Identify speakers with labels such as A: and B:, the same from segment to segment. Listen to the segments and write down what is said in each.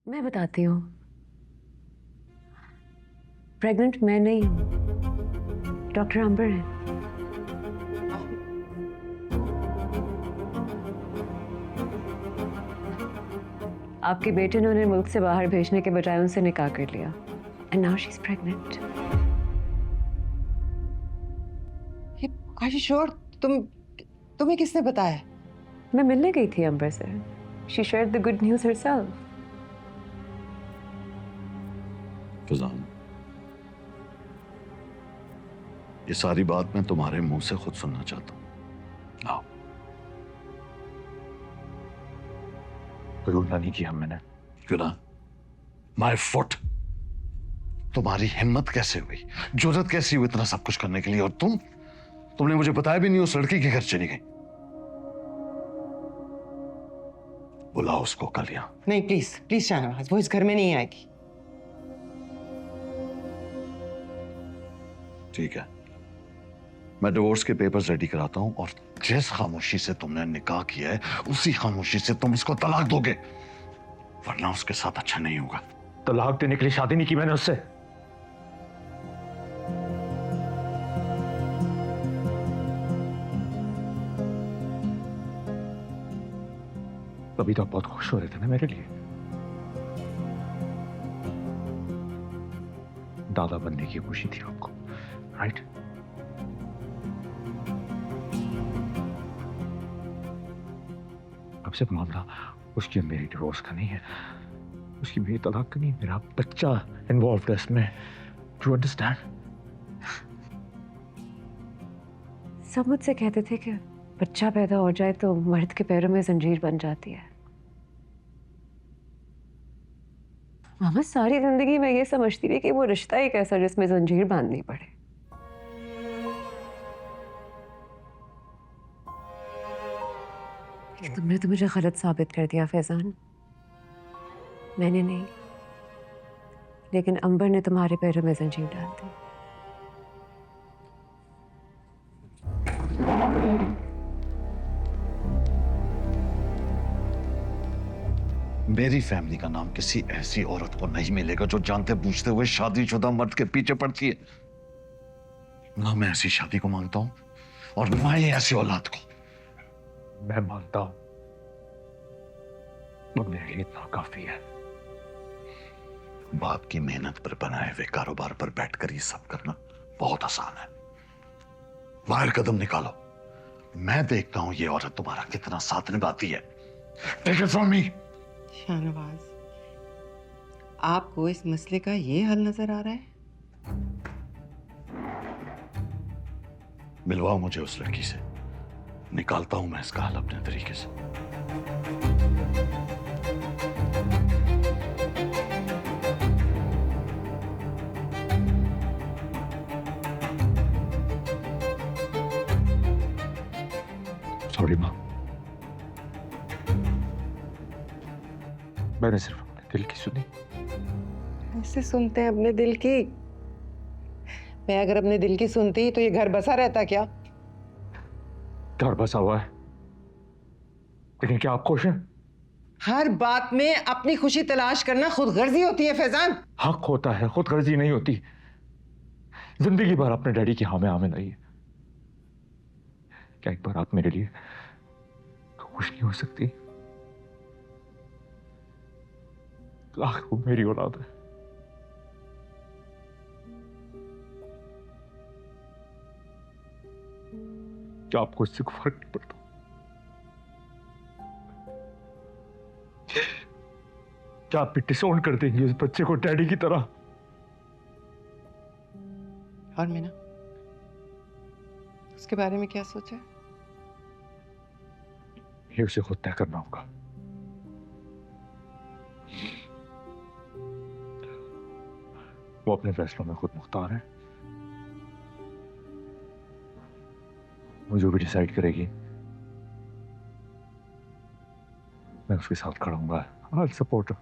A: मैं बताती हूँ। प्रेग्नेंट मैं नहीं हूँ, डॉक्टर अंबर है। आपके बेटे ने उन्हें मुल्क से बाहर भेजने के बजाय उनसे निकाह कर लिया। And now she is pregnant.
B: Are you sure? तुम्हें किसने बताया?
A: मैं मिलने गई थी अंबर से। She shared the good news herself.
C: Fazan, ये सारी बात मैं तुम्हारे मुंह से खुद सुनना चाहता हूँ। आओ।
D: कोई गुनाह नहीं किया मैंने।
C: क्यों ना? My foot. तुम्हारी हिम्मत कैसे हुई, जुर्रत कैसी हुई इतना सब कुछ करने के लिए? और तुमने मुझे बताया भी नहीं उस लड़की के घर चली गई। बुलाओ उसको कल यहाँ।
B: नहीं, प्लीज प्लीज शाहनवाज, वो इस घर में नहीं आएगी।
C: ठीक है, मैं डिवोर्स के पेपर्स रेडी कराता हूं और जिस खामोशी से तुमने निकाह किया है उसी खामोशी से तुम इसको तलाक दोगे, वरना उसके साथ अच्छा नहीं होगा।
D: तलाक देने के लिए शादी नहीं की मैंने उससे। अभी तो आप बहुत खुश हो रहे थे ना मेरे लिए। दादा बनने की खुशी थी आपको, राइट? अब सिर्फ मामला उसकी और मेरी डिवोर्स का नहीं है, उसकी मेरी तलाक का नहीं, मेरा बच्चा इन्वॉल्व है इसमें। Do you understand?
A: सब मुझसे कहते थे कि बच्चा पैदा हो जाए तो मर्द के पैरों में जंजीर बन जाती है। मामा, सारी जिंदगी मैं ये समझती रही कि वो रिश्ता एक ऐसा जिसमें जंजीर बांधनी पड़े। तुमने तो मुझे गलत साबित कर दिया फैजान। मैंने नहीं, लेकिन अंबर ने तुम्हारे पैरों में जंजीर डाल दी।
C: मेरी फैमिली का नाम किसी ऐसी औरत को नहीं मिलेगा जो जानते बूझते हुए शादीशुदा मर्द के पीछे पड़ती है। ना मैं ऐसी शादी को मांगता हूं और ना ही ऐसी औलाद को।
D: मैं मानता हूं, और मेरे लिए इतना काफी है।
C: बाप की मेहनत पर बनाए हुए कारोबार पर बैठकर ये सब करना बहुत आसान है। बाहर कदम निकालो, मैं देखता हूं ये औरत तुम्हारा कितना साथ निभाती है। Take it from me.
B: Shahnawaz, आपको इस मसले का ये हल नजर आ रहा है?
C: मिलवाओ मुझे उस लड़की से, निकालता हूं मैं इसका हल अपने तरीके से।
D: सॉरी माँ, मैंने सिर्फ अपने दिल की सुनी।
B: ऐसे सुनते हैं अपने दिल की? मैं अगर अपने दिल की सुनती तो ये घर बसा रहता क्या?
D: घर बसा हुआ है, लेकिन क्या आप खुश हैं?
B: हर बात में अपनी खुशी तलाश करना खुदगर्जी होती है फैजान।
D: हक होता है, खुदगर्जी नहीं होती। जिंदगी भर अपने डैडी की हाँ में आमिन रही है, क्या एक बार आप मेरे लिए खुश नहीं हो सकती? आखिर वो मेरी औलाद है। क्या आपको इससे कोई फर्क नहीं पड़ता? क्या आप डिसोन कर देंगे उस बच्चे को डैडी की तरह?
B: और मीना, उसके बारे में क्या सोचा?
D: ये उसे खुद तय करना होगा। वो अपने फैसलों में खुद मुख्तार है। वो जो भी डिसाइड करेगी मैं उसके साथ खड़ा हूंगा। I'll support her.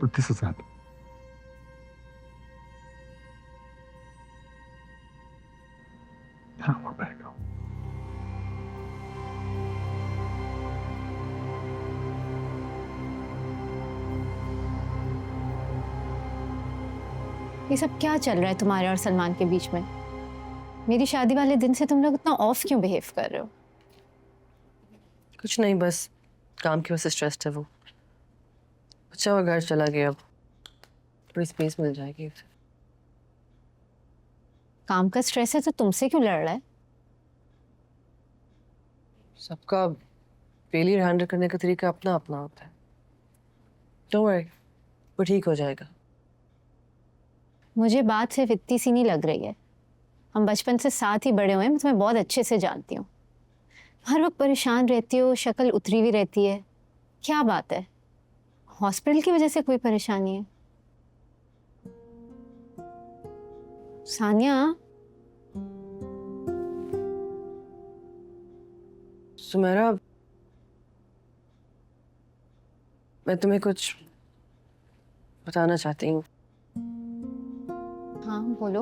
D: But this has happened. Now we're back home.
E: ये सब क्या चल रहा है तुम्हारे और सलमान के बीच में? मेरी शादी वाले दिन से तुम लोग इतना ऑफ क्यों बिहेव कर रहे हो?
F: कुछ नहीं, बस काम की वजह से स्ट्रेस्ड है वो। अच्छा वो घर चला गया, अब थोड़ी स्पेस मिल जाएगी उसे।
E: काम का स्ट्रेस है तो तुमसे क्यों लड़ रहा है?
F: सबका फेलियर हैंडल करने का तरीका अपना अपना होता है। डोंट वरी, वो ठीक हो जाएगा।
E: मुझे बात सिर्फ इतनी सी नहीं लग रही है। हम बचपन से साथ ही बड़े हुए हैं, मैं तुम्हें बहुत अच्छे से जानती हूँ। हर वक्त परेशान रहती हो, शक्ल उतरी हुई रहती है। क्या बात है? हॉस्पिटल की वजह से कोई परेशानी है? सानिया,
F: सुमेरा, मैं तुम्हें कुछ बताना चाहती हूँ।
E: हाँ बोलो।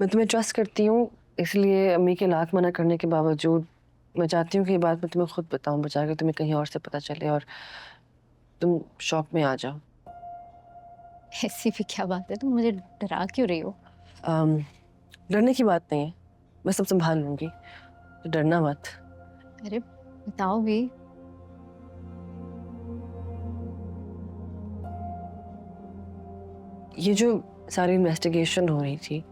F: मैं तुम्हें ट्रस्ट करती हूँ, इसलिए अम्मी के लाख मना करने के बावजूद मैं चाहती हूँ कि ये बात मैं तुम्हें खुद बताऊँ, बचा के तुम्हें कहीं और से पता चले और तुम शॉक में आ जाओ।
E: ऐसी भी क्या बात है? तुम मुझे डरा क्यों रही हो?
F: डरने की बात नहीं है, मैं सब संभाल लूंगी, तो डरना मत।
E: अरे बताओ भी।
F: ये जो सारी इन्वेस्टिगेशन हो रही थी,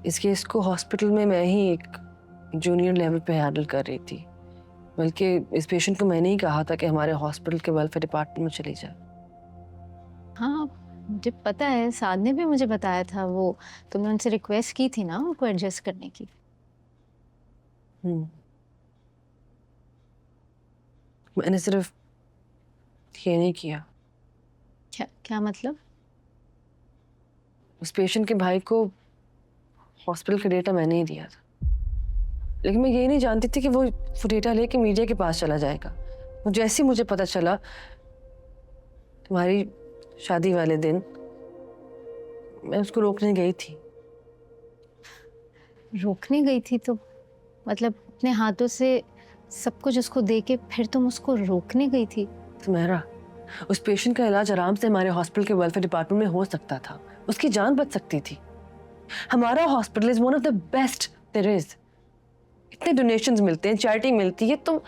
F: इस केस को हॉस्पिटल में मैं ही एक जूनियर लेवल पे हैंडल कर रही थी। बल्कि इस पेशेंट को मैंने ही कहा था कि हमारे हॉस्पिटल के वेलफेयर डिपार्टमेंट में चली जाए।
E: हाँ मुझे पता है, साद ने भी मुझे बताया था। वो तुमने उनसे रिक्वेस्ट की थी ना उनको एडजस्ट करने की।
F: मैंने सिर्फ ये नहीं किया।
E: क्या क्या मतलब?
F: उस पेशेंट के भाई को हॉस्पिटल का डेटा मैंने ही दिया था, लेकिन मैं ये नहीं जानती थी कि वो डेटा लेके मीडिया के पास चला जाएगा। जैसे ही मुझे पता चला तुम्हारी शादी वाले दिन, मैं उसको रोकने गई थी।
E: रोकने गई थी तो मतलब अपने हाथों से सब कुछ उसको दे के फिर तुम उसको रोकने गई थी?
F: सुमेरा, उस पेशेंट का इलाज आराम से हमारे हॉस्पिटल के वेलफेयर डिपार्टमेंट में हो सकता था, उसकी जान बच सकती थी। हमारा hospital is one of the best there is. इतने डोनेशंस मिलते हैं, चैरिटी मिलती है, तुम